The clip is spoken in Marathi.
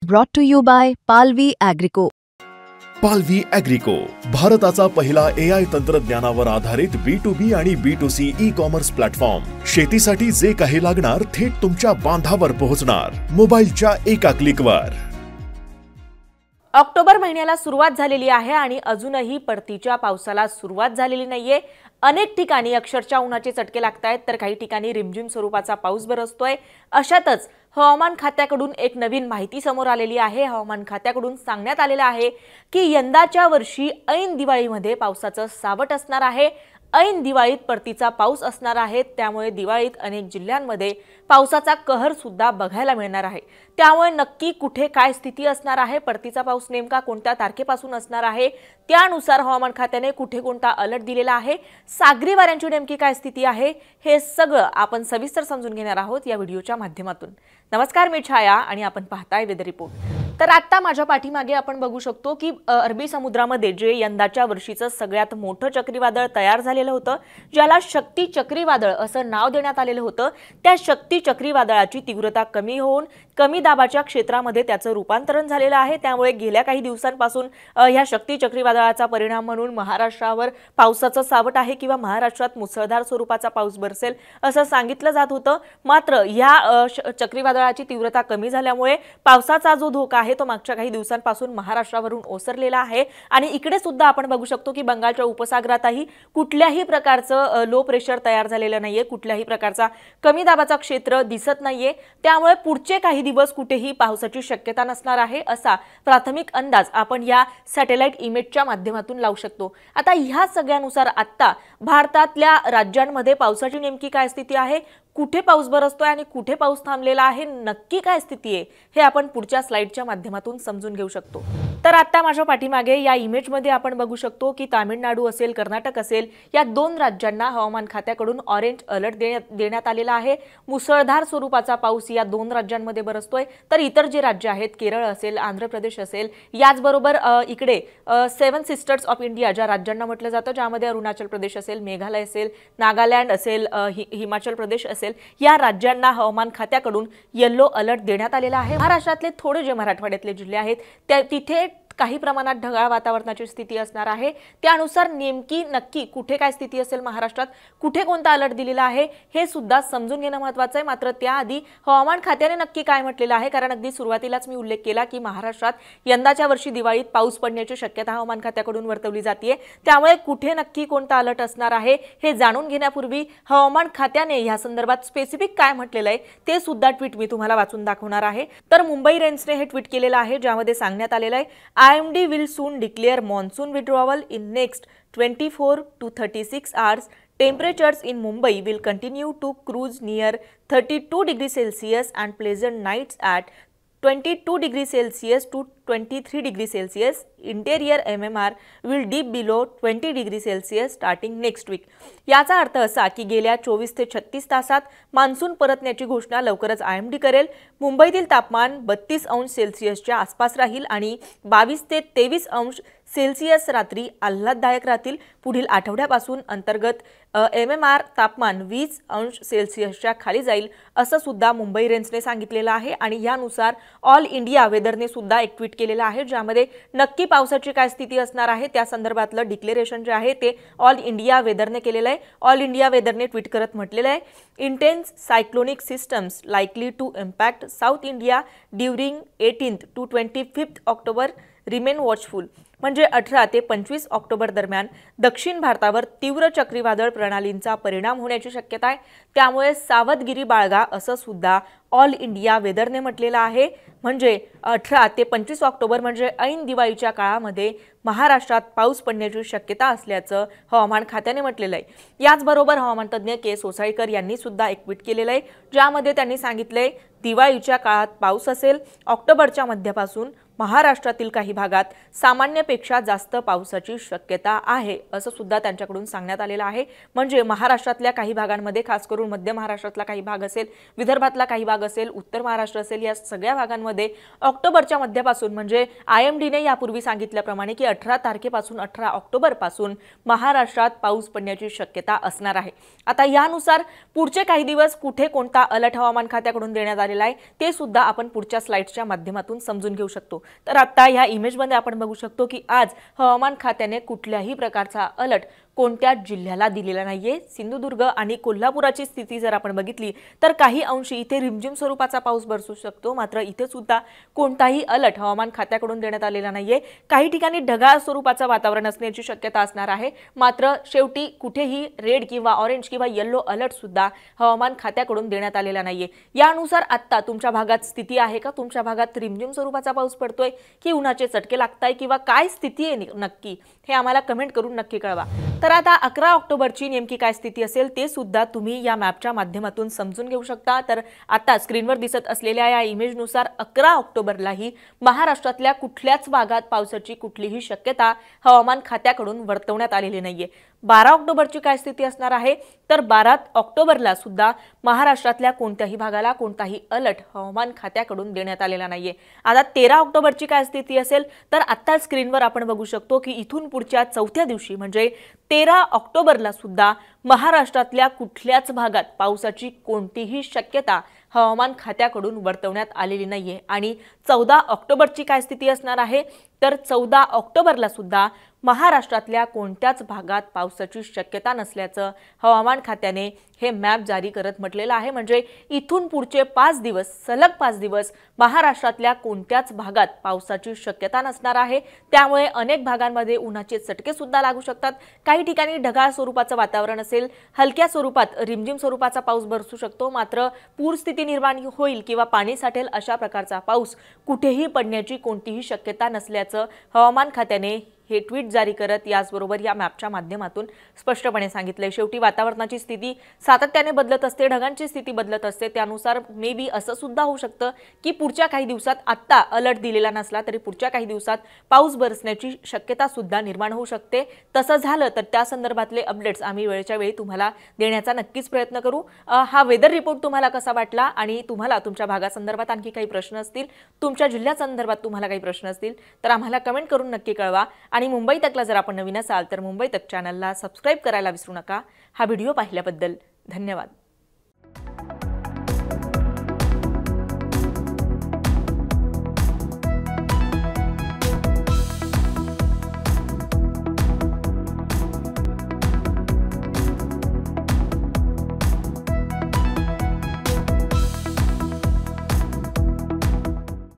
Brought to you by Palvi Agrico. पालवी ॲग्रिको, भारताचा पहिला AI तंत्रज्ञानावर आधारित B2B आणि B2C ई-कॉमर्स प्लॅटफॉर्म. शेतीसाठी जे काही लागणार थेट तुमच्या बांधावर पोहोचणार, मोबाईलच्या एका क्लिकवर. ऑक्टोबर महिन्याला सुरुवात झालेली आहे आणि अजूनही परतीच्या पावसाला सुरुवात झालेली नाहीये. अनेक ठिकाणी अक्षरशः उन्हाचे चटके लागतायत, तर काही ठिकाणी रिमझिम स्वरूपाचा पाऊस बरसतोय. अशातच हवामान खात्याकडून एक नवीन माहिती समोर आलेली आहे. हवामान खात्याकडून सांगण्यात आलेलं आहे की यंदाच्या वर्षी ऐन दिवाळीमध्ये पावसाचं सावट असणार आहे. ऐन दिवाळीत परतीचा पाऊस असणार आहे. त्यामुळे दिवाळीत अनेक जिल्ह्यांमध्ये पावसाचा कहर सुद्धा बघायला मिळणार आहे. त्यामुळे नक्की कुठे काय स्थिती असणार आहे, परतीचा पाऊस नेमका कोणत्या तारखेपासून असणार आहे, त्यानुसार हवामान खात्याने कुठे कोणता अलर्ट दिलेला आहे, सागरी वाऱ्यांची नेमकी काय स्थिती आहे, हे सगळं आपण सविस्तर समजून घेणार आहोत या व्हिडिओच्या माध्यमातून. नमस्कार, मी छाया आणि आपण पाहताय वेदर रिपोर्ट. तर आता माझ्या पाठीमागे आपण बघू शकतो की अरबी समुद्रामध्ये जे यंदाच्या वर्षीचं सगळ्यात मोठं चक्रीवादळ तयार झालेलं होतं, ज्याला शक्ती चक्रीवादळ असं नाव देण्यात आलेलं होतं, त्या शक्ती चक्रीवादळाची तीव्रता कमी होऊन कमी दाबाच्या क्षेत्रामध्ये त्याचं रूपांतरण झालेलं आहे. त्यामुळे गेल्या काही दिवसांपासून ह्या शक्ती चक्रीवादळाचा परिणाम म्हणून महाराष्ट्रावर पावसाचं सावट आहे किंवा महाराष्ट्रात मुसळधार स्वरूपाचा पाऊस बरसेल असं सांगितलं जात होतं. मात्र ह्या चक्रीवादळाची तीव्रता कमी झाल्यामुळे पावसाचा जो धोका आहे तो मागच्या काही दिवसांपासून महाराष्ट्रावरून ओसरलेला आहे. आणि इकडे सुद्धा आपण बघू शकतो की बंगालच्या उपसागरातही कुठल्याही प्रकारचं लो प्रेशर तयार झालेलं नाहीये, कुठल्याही प्रकारचा कमी दाबाचा क्षेत्र दिसत नाहीये. त्यामुळे पुढचे काही दिवस कुठेही पावसाची शक्यता नसणार आहे असा प्राथमिक अंदाज आपण या सॅटेलाइट इमेजच्या माध्यमातून लावू शकतो. आता ह्या सगळ्यानुसार आता भारतातल्या राज्यांमध्ये पावसाची नेमकी काय स्थिती आहे, कुठे पाऊस बरसतोय आणि कुठे पाऊस थांबलेला आहे, नक्की काय स्थिती आहे, हे आपण पुढच्या स्लाइडच्या माध्यमातून समजून घेऊ शकतो. तर आता माझ्या पाठीमागे या इमेजमध्ये आपण बघू शकतो की तामिळनाडू असेल, कर्नाटक असेल, या दोन राज्यांना हवामान खात्याकडून ऑरेंज अलर्ट देण्यात आलेला आहे. मुसळधार स्वरूपाचा पाऊस या दोन राज्यांमध्ये बरसतोय. तर इतर जे राज्य आहेत, केरळ असेल, आंध्र प्रदेश असेल, याचबरोबर इकडे 7 सिस्टर्स ऑफ इंडिया ज्या राज्यांना म्हटलं जातं, ज्यामध्ये अरुणाचल प्रदेश असेल, मेघालय असेल, नागालँड असेल, हिमाचल प्रदेश असेल, या राज्यांना हवामान खात्याकडून येलो अलर्ट देण्यात आलेला आहे. महाराष्ट्रातले थोडे जे मराठवाड्यातले जिल्हे आहेत तिथे काही प्रमाणात ढगाळ वातावरणाची स्थिती असणार आहे. त्यानुसार नेमकी नक्की कुठे काय स्थिती असेल, महाराष्ट्रात कुठे कोणता अलर्ट दिलेला आहे, हे सुद्धा समजून घेणं महत्त्वाचं आहे. मात्र त्याआधी हवामान खात्याने नक्की काय म्हटलेलं आहे, कारण अगदी सुरुवातीलाच मी उल्लेख केला की महाराष्ट्रात यंदाच्या वर्षी दिवाळीत पाऊस पडण्याची शक्यता हवामान खात्याकडून वर्तवली जाते. त्यामुळे कुठे नक्की कोणता अलर्ट असणार आहे हे जाणून घेण्यापूर्वी हवामान खात्याने या संदर्भात स्पेसिफिक काय म्हटलेलं आहे ते सुद्धा ट्विट मी तुम्हाला वाचून दाखवणार आहे. तर मुंबई रेंजने हे ट्विट केलेलं आहे, ज्यामध्ये सांगण्यात आलेलं आहे, IMD will soon declare monsoon withdrawal in next 24 to 36 hours. Temperatures in Mumbai will continue to cruise near 32 degrees Celsius and pleasant nights at 22 degrees Celsius to 23 degrees Celsius. Interior MMR will dip below 20 degrees Celsius starting next week. याचा अर्थ असा की गेल्या 24 ते 36 तासात मान्सून परतण्याची घोषणा लवकरच IMD करेल. मुंबईतील तापमान 32 अंश सेल्सिअसच्या आसपास राहील आणि 22 ते 23 अंश सेल्सिअस रात्री आल्हाददायक राहतील. पुढील आठवड्यापासून अंतर्गत MMR तापमान 20 अंश सेल्सिअसच्या खाली जाईल असं सुद्धा मुंबई रेंजने सांगितलेलं आहे. आणि यानुसार ऑल इंडिया वेदरने सुद्धा एक ट्विट केलेलं आहे, ज्यामध्ये नक्की पावसाची काय स्थिती असणार आहे त्या संदर्भातलं डिक्लेरेशन जे आहे ते ऑल इंडिया वेदरने केलेलं आहे. ऑल इंडिया वेदरने ट्विट करत म्हटलेलं आहे, intense cyclonic systems likely to impact south India during 18th to 25th October, remain watchful. म्हणजे 18 ते 25 ऑक्टोबर दरम्यान दक्षिण भारतावर तीव्र चक्रीवादळ प्रणालींचा परिणाम होण्याची शक्यता आहे. त्यामुळे सावधगिरी बाळगा असं सुद्धा ऑल इंडिया वेदरने म्हटलेलं आहे. म्हणजे 18 ते 25 ऑक्टोबर म्हणजे ऐन दिवाळीच्या काळामध्ये महाराष्ट्रात पाऊस पडण्याची शक्यता असल्याचं हवामान खात्याने म्हटलेलं आहे. याचबरोबर हवामान तज्ज्ञ के सोसाळीकर यांनी सुद्धा एक ट्विट केलेलं आहे, ज्यामध्ये त्यांनी सांगितलंय, दिवाळीच्या काळात पाऊस असेल. ऑक्टोबरच्या मध्यापासून महाराष्ट्रातील काही भागात सामान्यपेक्षा जास्त पावसाची शक्यता आहे असं सुद्धा त्यांच्याकडून सांगण्यात आलेलं आहे। म्हणजे महाराष्ट्रातल्या काही भागांमध्ये, खास करून मध्य महाराष्ट्रातला काही भाग असेल, विदर्भातला काही भाग असेल, उत्तर महाराष्ट्र असेल, या सगळ्या भागांमध्ये ऑक्टोबरच्या मध्यापासून म्हणजे IMDने यापूर्वी सांगितल्याप्रमाणे की 18 तारखेपासून 18 ऑक्टोबरपासून महाराष्ट्रात पाऊस पडण्याची शक्यता असणार आहे। आता यानुसार पुढचे काही दिवस कुठे कोणता अलर्ट हवामान खात्याकडून देण्यात आलेला आहे ते सुद्धा आपण पुढच्या स्लाइड्सच्या माध्यमातून समजून घेऊ शकतो। तर आता या इमेजमध्ये आपण बघू शकतो की आज हवामान खात्याने कुठल्याही प्रकारचा अलर्ट कोणत्या जिल्ह्याला दिलेला नाहीये। सिंधुदुर्ग आणि कोल्हापुराची स्थिती जर आपण बघितली तर काही अंशी इथे रिमझिम स्वरूपाचा पाऊस बरसू शकतो, मात्र इथे सुद्धा कोणताही अलर्ट हवामान खात्याकडून देण्यात आलेला नाहीये। काही ठिकाणी ढगाळ स्वरूपाचं वातावरण असण्याची शक्यता असणार आहे, मात्र शेवटी कुठेही रेड किंवा ऑरेंज किंवा येलो अलर्ट सुद्धा हवामान खात्याकडून देण्यात आलेला नाहीये। यानुसार आता तुमच्या भागात स्थिती आहे का? तुमच्या भागात रिमझिम स्वरूपाचा पाऊस पडतोय की उन्हाचे चटके लागताय किंवा काय स्थिती आहे नक्की हे आम्हाला कमेंट करून नक्की कळवा। तर आता 11 ऑक्टोबरची नेमकी काय स्थिती असेल ते सुद्धा तुम्ही या मॅपच्या माध्यमातून समजून घेऊ शकता। तर आता स्क्रीनवर दिसत असलेल्या या इमेजनुसार 11 ऑक्टोबरलाही महाराष्ट्रातल्या कुठल्याच भागात पावसाची कुठलीही शक्यता हवामान खात्याकडून वर्तवण्यात आलेली नाहीये। 12 ऑक्टोबरची काय स्थिती असणार आहे तर 12 ऑक्टोबरला सुद्धा महाराष्ट्रातल्या कोणत्याही भागाला कोणताही अलर्ट हवामान खात्याकडून देण्यात आलेला नाहीये। आता 13 ऑक्टोबरची काय स्थिती असेल तर आता स्क्रीनवर आपण बघू शकतो की इथून पुढच्या चौथ्या दिवशी म्हणजे 13 ऑक्टोबरला सुद्धा महाराष्ट्रातल्या कुठल्याच भागात पावसाची कोणतीही शक्यता हवामान खात्याकडून वर्तवण्यात आलेली नाहीये। आणि 14 ऑक्टोबरची काय स्थिती असणार आहे तर 14 ऑक्टोबरला सुद्धा महाराष्ट्रातल्या कोणत्याच भागात पावसाची शक्यता नसल्याचं हवामान खात्याने हे मॅप जारी करत म्हटलेलं आहे। म्हणजे इथून पुढचे 5 दिवस, सलग 5 दिवस महाराष्ट्रातल्या कोणत्याच भागात पावसाची शक्यता नसणार आहे। त्यामुळे अनेक भागांमध्ये उन्हाचे चटके सुद्धा लागू शकतात। काही ठिकाणी ढगाळ स्वरूपाचं वातावरण असेल, हलक्या स्वरूपात रिमझिम स्वरूपाचा पाऊस बरसू शकतो, मात्र पूरस्थिती निर्माण होईल किंवा पाणी साठेल अशा प्रकारचा पाऊस कुठेही पडण्याची कोणतीही शक्यता नसल्याचं हवामान खात्याने हे ट्वीट जारी करत याचबरोबर या मॅपच्या माध्यमातून स्पष्टपणे सांगितले। शेवटी वातावरणाची स्थिती सातत्याने बदलत असते, ढगांची स्थिती बदलत असते, त्यानुसार मे बी असं सुद्धा होऊ शकतं की पुढच्या काही दिवसात आत्ता अलर्ट दिलेला नसला तरी पुढच्या काही दिवसात पाऊस बरसण्याची शक्यता सुद्धा निर्माण होऊ शकते। तसं झालं तर त्या संदर्भातले अपडेट्स आम्ही वेळच्या वेळी तुम्हाला देण्याचा नक्कीच प्रयत्न करू। हा वेदर रिपोर्ट तुम्हाला कसा वाटला आणि तुम्हाला तुमच्या भागासंदर्भात आणखी काही प्रश्न असतील, तुमच्या जिल्ह्यासंदर्भात तुम्हाला काही प्रश्न असतील तर आम्हाला कमेंट करून नक्की कळवा। आणि मुंबई तकला जर आपण नवीन असाल तर मुंबई तक चॅनलला सबस्क्राइब करायला विसरू नका। हा व्हिडिओ पाहिल्याबद्दल धन्यवाद।